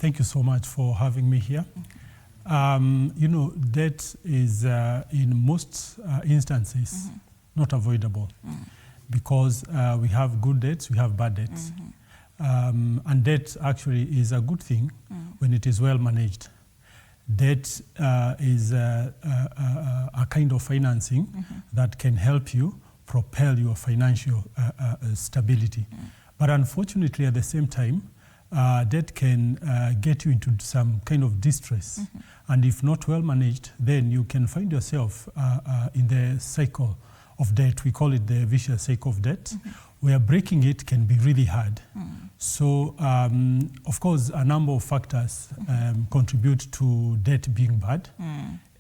Thank you so much for having me here. You know, debt is in most instances not avoidable because we have good debts, we have bad debts. And debt actually is a good thing when it is well managed. Debt is a kind of financing that can help you propel your financial stability. But unfortunately, at the same time, debt can get you into some kind of distress. And if not well managed, then you can find yourself in the cycle of debt. We call it the vicious cycle of debt, where breaking it can be really hard. So, of course, a number of factors contribute to debt being bad.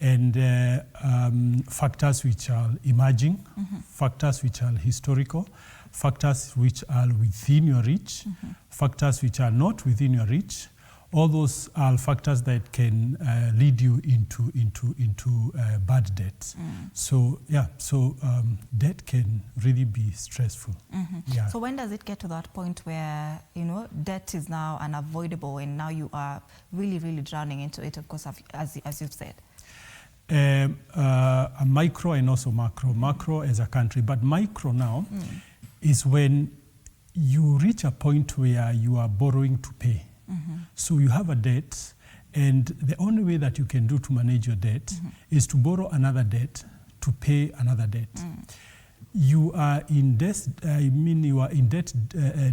And factors which are emerging, factors which are historical, factors which are within your reach, factors which are not within your reach. All those are factors that can lead you into bad debt. So yeah, debt can really be stressful. Yeah. So when does it get to that point where, you know, debt is now unavoidable and now you are really drowning into it, of course, as you've said? A micro and also macro. Macro as a country, but micro now is when you reach a point where you are borrowing to pay. So you have a debt, and the only way that you can do to manage your debt is to borrow another debt to pay another debt. You are in debt, you are in debt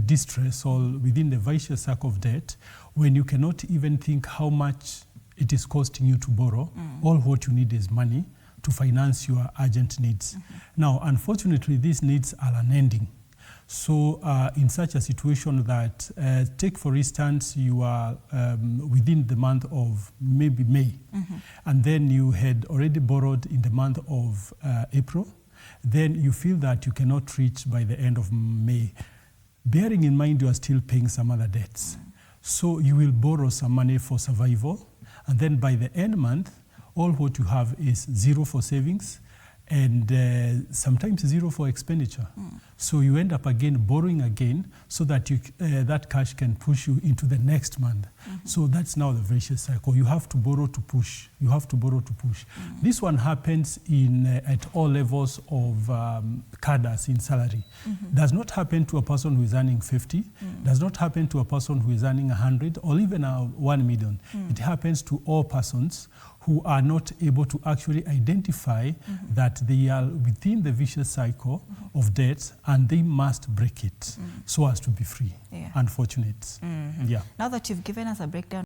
distress or within the vicious cycle of debt when you cannot even think how much it is costing you to borrow. All what you need is money to finance your urgent needs. Now, unfortunately, these needs are unending. So in such a situation that, take for instance, you are within the month of maybe May, and then you had already borrowed in the month of April, then you feel that you cannot reach by the end of May. Bearing in mind you are still paying some other debts. So you will borrow some money for survival, and then by the end month, all what you have is zero for savings, and sometimes zero for expenditure. So you end up again borrowing again so that you, that cash can push you into the next month. So that's now the vicious cycle. You have to borrow to push. You have to borrow to push. This one happens in at all levels of cadres in salary. Does not happen to a person who is earning 50. Does not happen to a person who is earning 100 or even 1 million. It happens to all persons who are not able to actually identify that they are within the vicious cycle of debt and they must break it so as to be free. Unfortunate. Yeah. Now that you've given us a breakdown